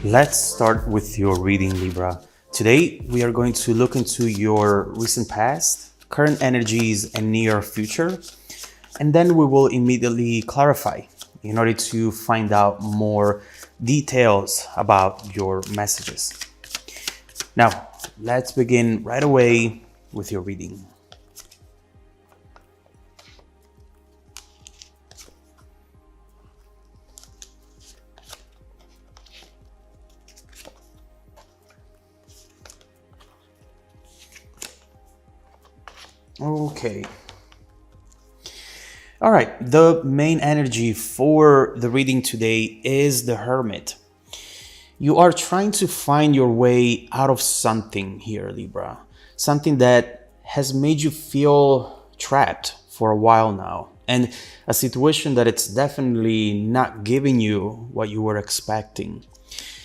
Let's start with your reading, Libra. Today, we are going to look into your recent past, current energies, and near future. And then we will immediately clarify in order to find out more details about your messages. Now, let's begin right away with your reading. Okay. All right. The main energy for the reading today is the Hermit. You are trying to find your way out of something here, Libra. Something that has made you feel trapped for a while now. And a situation that it's definitely not giving you what you were expecting.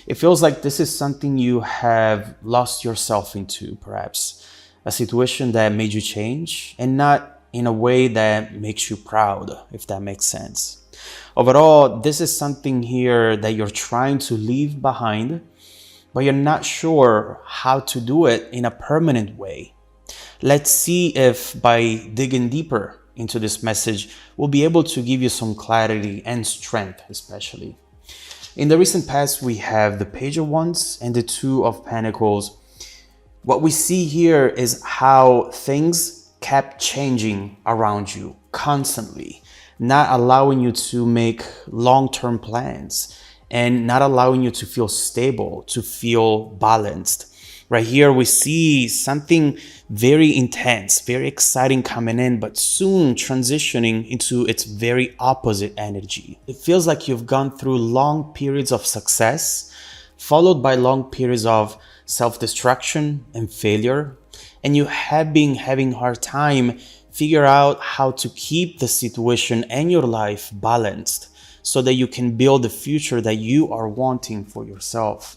It feels like this is something you have lost yourself into, perhaps. A situation that made you change and not in a way that makes you proud, if that makes sense. Overall, this is something here that you're trying to leave behind, but you're not sure how to do it in a permanent way. Let's see if by digging deeper into this message, we'll be able to give you some clarity and strength, especially. In the recent past, we have the Page of Wands and the Two of Pentacles. What we see here is how things kept changing around you constantly, not allowing you to make long-term plans and not allowing you to feel stable, to feel balanced. Right here, we see something very intense, very exciting coming in, but soon transitioning into its very opposite energy. It feels like you've gone through long periods of success, followed by long periods of self-destruction and failure, and you have been having a hard time figure out how to keep the situation and your life balanced so that you can build the future that you are wanting for yourself.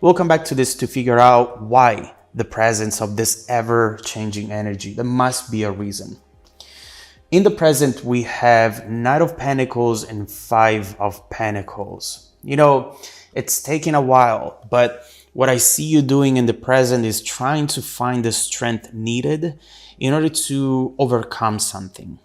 We'll come back to this to figure out why the presence of this ever-changing energy. There must be a reason. In the present, we have Knight of Pentacles and Five of Pentacles. You know, it's taken a while, but what I see you doing in the present is trying to find the strength needed in order to overcome something.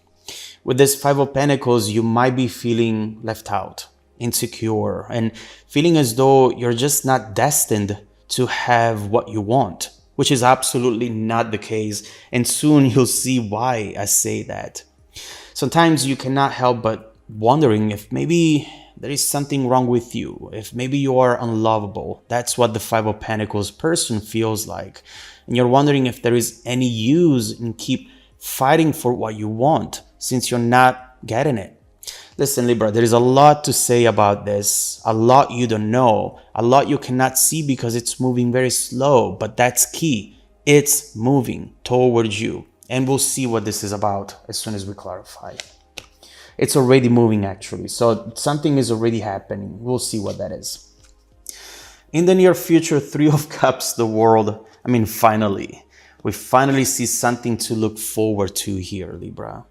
With this Five of Pentacles, you might be feeling left out, insecure, and feeling as though you're just not destined to have what you want, which is absolutely not the case. And soon you'll see why I say that. Sometimes you cannot help but wondering if maybe there is something wrong with you, if maybe you are unlovable. That's what the Five of Pentacles person feels like. And you're wondering if there is any use in keep fighting for what you want since you're not getting it. Listen, Libra, there is a lot to say about this, a lot you don't know, a lot you cannot see because it's moving very slow, but that's key. It's moving towards you. And we'll see what this is about as soon as we clarify. It's already moving, actually. So something is already happening. We'll see what that is. In the near future, Three of Cups, the world. Finally. We finally see something to look forward to here, Libra.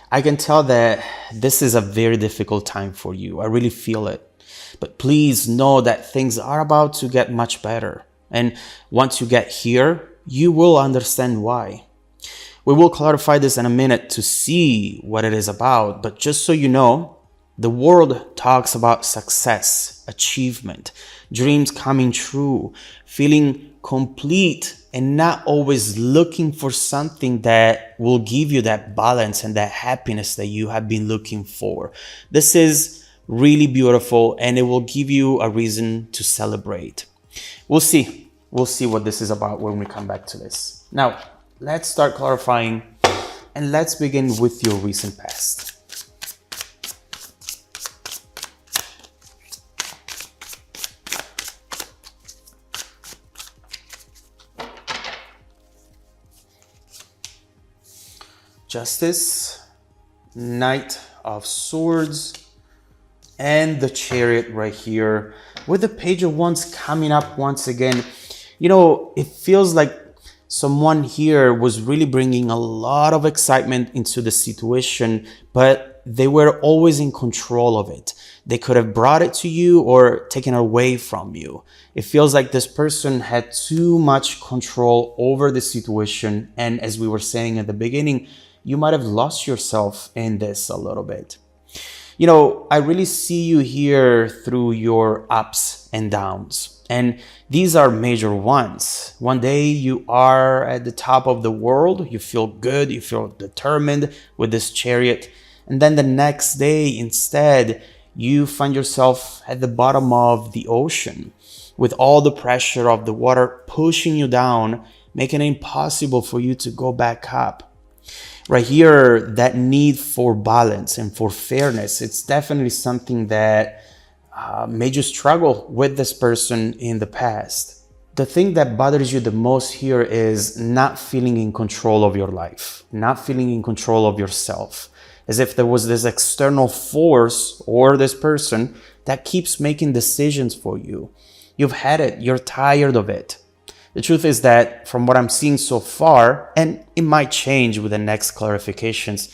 I can tell that this is a very difficult time for you. I really feel it. But please know that things are about to get much better. And once you get here, you will understand why. We will clarify this in a minute to see what it is about, but just so you know, the world talks about success, achievement, dreams coming true, feeling complete, and not always looking for something that will give you that balance and that happiness that you have been looking for. This is really beautiful, and it will give you a reason to celebrate. We'll see. We'll see what this is about when we come back to this. Now, let's start clarifying, and let's begin with your recent past. Justice, Knight of Swords, and the Chariot right here, with the Page of Wands coming up once again. You know, it feels like someone here was really bringing a lot of excitement into the situation, but they were always in control of it. They could have brought it to you or taken it away from you. It feels like this person had too much control over the situation. And as we were saying at the beginning, you might have lost yourself in this a little bit. You know, I really see you here through your ups and downs. And these are major ones. One day you are at the top of the world, you feel good, you feel determined with this chariot. And then the next day, instead, you find yourself at the bottom of the ocean with all the pressure of the water pushing you down, making it impossible for you to go back up. Right here, that need for balance and for fairness, it's definitely something that made you struggle with this person in the past. The thing that bothers you the most here is not feeling in control of your life, not feeling in control of yourself, as if there was this external force or this person that keeps making decisions for you. You've had it, you're tired of it. The truth is that from what I'm seeing so far, and it might change with the next clarifications,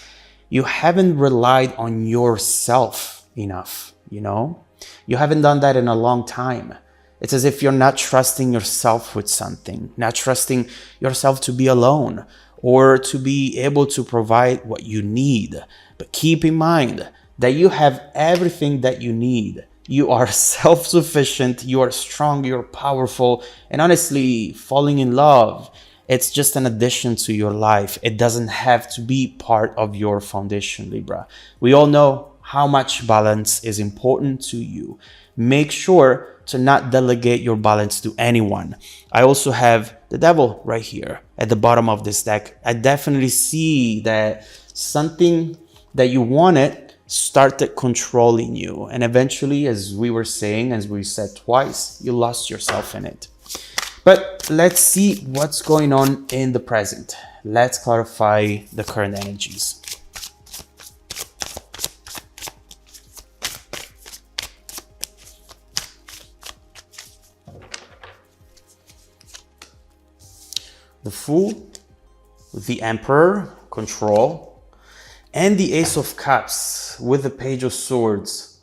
you haven't relied on yourself enough, you know? You haven't done that in a long time. It's as if you're not trusting yourself with something, not trusting yourself to be alone or to be able to provide what you need. But keep in mind that you have everything that you need. You are self-sufficient, you are strong, you're powerful, and honestly, falling in love, it's just an addition to your life. It doesn't have to be part of your foundation, Libra. We all know how much balance is important to you. Make sure to not delegate your balance to anyone. I also have the devil right here at the bottom of this deck. I definitely see that something that you wanted started controlling you. And eventually, as we were saying, as we said twice, you lost yourself in it. But let's see what's going on in the present. Let's clarify the current energies. The Fool, the Emperor, control, and the Ace of Cups with the Page of Swords.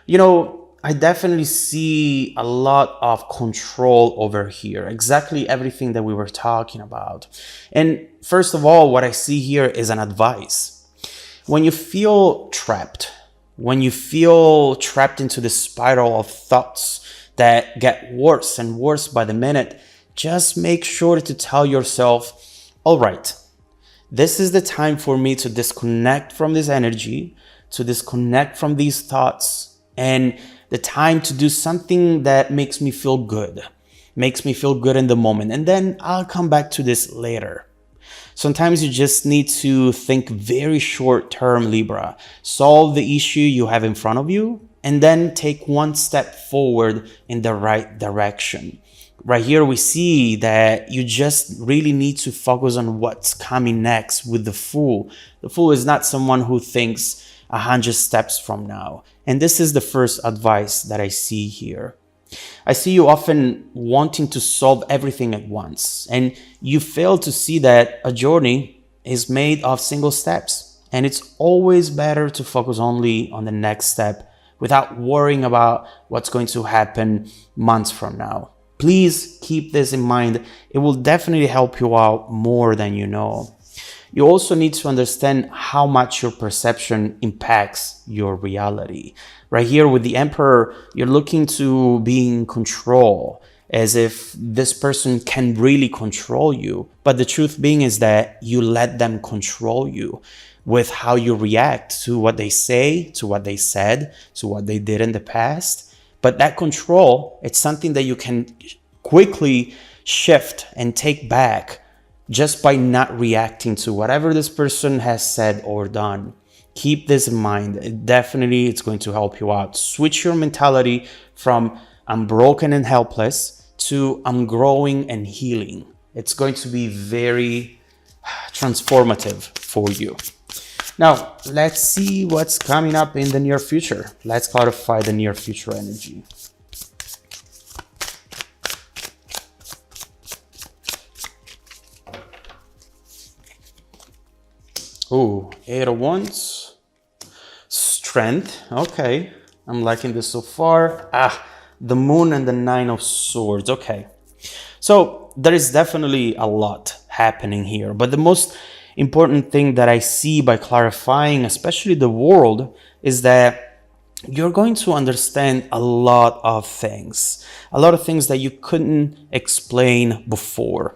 You know, I definitely see a lot of control over here. Exactly everything that we were talking about. And first of all, what I see here is an advice. When you feel trapped, when you feel trapped into the spiral of thoughts that get worse and worse by the minute, just make sure to tell yourself, all right, this is the time for me to disconnect from this energy, to disconnect from these thoughts, and the time to do something that makes me feel good in the moment. And then I'll come back to this later. Sometimes you just need to think very short term, Libra. Solve the issue you have in front of you, and then take one step forward in the right direction. Right here, we see that you just really need to focus on what's coming next with the Fool. The Fool is not someone who thinks 100 steps from now. And this is the first advice that I see here. I see you often wanting to solve everything at once, and you fail to see that a journey is made of single steps. And it's always better to focus only on the next step without worrying about what's going to happen months from now. Please keep this in mind. It will definitely help you out more than you know. You also need to understand how much your perception impacts your reality. Right here with the Emperor, you're looking to be in control, as if this person can really control you. But the truth being is that you let them control you with how you react to what they say, to what they said, to what they did in the past. But that control, it's something that you can quickly shift and take back just by not reacting to whatever this person has said or done. Keep this in mind. It's going to help you out. Switch your mentality from I'm broken and helpless to I'm growing and healing. It's going to be very transformative for you. Now, let's see what's coming up in the near future. Let's clarify the near future energy. Ooh, 8 of Wands, Strength. Okay, I'm liking this so far. The Moon and the Nine of Swords. Okay, so there is definitely a lot happening here, but the most important thing that I see by clarifying, especially the world, is that you're going to understand a lot of things that you couldn't explain before.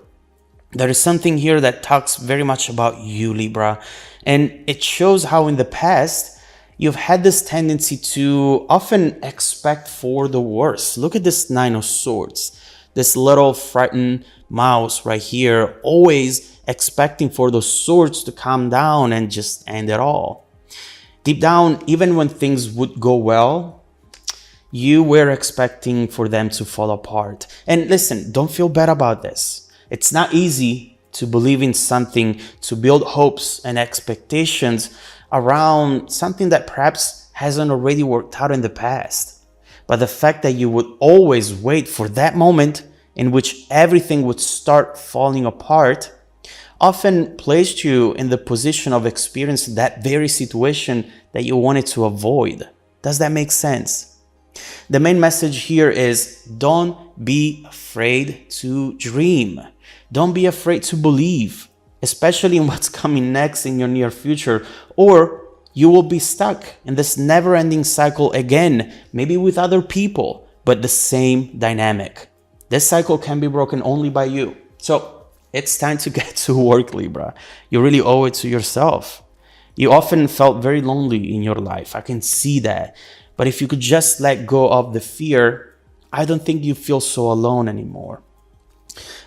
There is something here that talks very much about you, Libra, and it shows how in the past you've had this tendency to often expect for the worst. Look at this Nine of Swords, this little frightened mouse right here, always expecting for those swords to calm down and just end it all. Deep down, even when things would go well, you were expecting for them to fall apart. And listen, don't feel bad about this. It's not easy to believe in something, to build hopes and expectations around something that perhaps hasn't already worked out in the past. But the fact that you would always wait for that moment in which everything would start falling apart often placed you in the position of experiencing that very situation that you wanted to avoid. Does that make sense? The main message here is don't be afraid to dream. Don't be afraid to believe, especially in what's coming next in your near future, or you will be stuck in this never-ending cycle again, maybe with other people, but the same dynamic. This cycle can be broken only by you. So it's time to get to work, Libra. You really owe it to yourself. You often felt very lonely in your life. I can see that. But if you could just let go of the fear, I don't think you feel so alone anymore.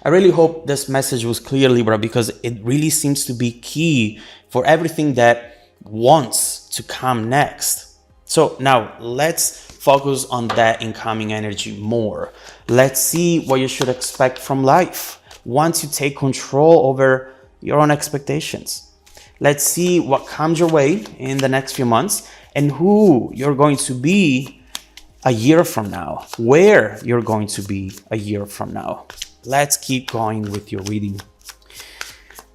I really hope this message was clear, Libra, because it really seems to be key for everything that wants to come next. So now let's focus on that incoming energy more. Let's see what you should expect from life once you take control over your own expectations. Let's see what comes your way in the next few months and who you're going to be a year from now, where you're going to be a year from now. Let's keep going with your reading.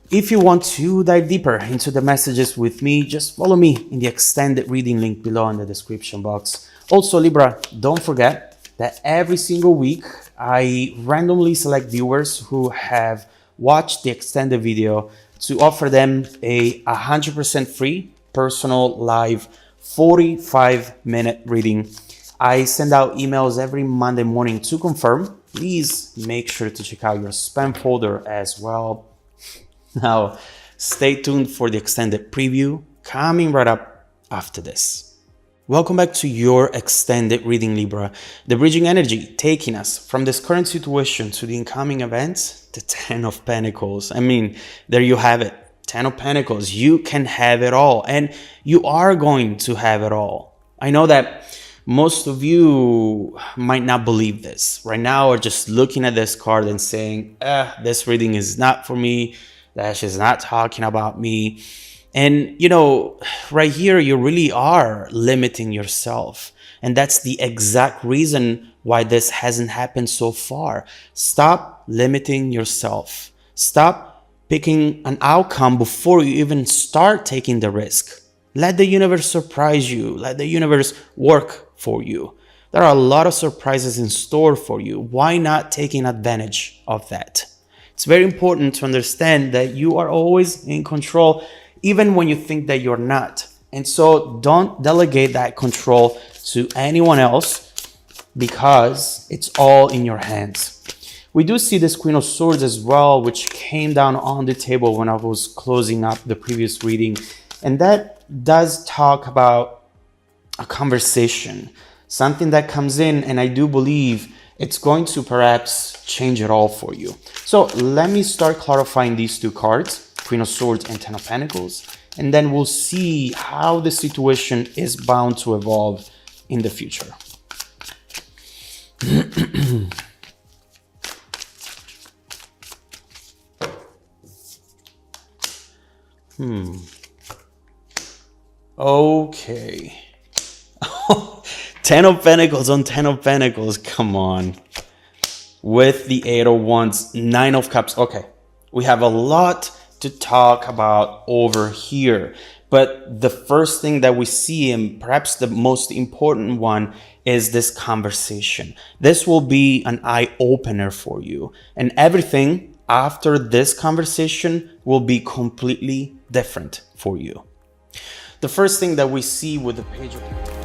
If you want to dive deeper into the messages with me, just follow me in the extended reading link below in the description box. Also, Libra, don't forget that every single week I randomly select viewers who have watched the extended video to offer them a 100% free personal live 45-minute reading. I send out emails every Monday morning to confirm. Please make sure to check out your spam folder as well. Now, stay tuned for the extended preview coming right up after this. Welcome back to your extended reading, Libra. The bridging energy taking us from this current situation to the incoming events, the Ten of Pentacles. I mean, there you have it. Ten of Pentacles. You can have it all, and you are going to have it all. I know that most of you might not believe this right now, or just looking at this card and saying, this reading is not for me. That's just not talking about me. And, you know, right here, you really are limiting yourself. And that's the exact reason why this hasn't happened so far. Stop limiting yourself. Stop picking an outcome before you even start taking the risk. Let the universe surprise you. Let the universe work for you. There are a lot of surprises in store for you. Why not taking advantage of that? It's very important to understand that you are always in control, even when you think that you're not. And so don't delegate that control to anyone else, because it's all in your hands. We do see this Queen of Swords as well, which came down on the table when I was closing up the previous reading. And that does talk about a conversation, something that comes in, and I do believe it's going to perhaps change it all for you. So let me start clarifying these two cards, Queen of Swords and Ten of Pentacles, and then we'll see how the situation is bound to evolve in the future. Okay. Ten of Pentacles on Ten of Pentacles. Come on. With the Eight of Wands, Nine of Cups. Okay. We have a lot to talk about over here. But the first thing that we see, and perhaps the most important one, is this conversation. This will be an eye opener for you. And everything after this conversation will be completely different for you. The first thing that we see with the Page of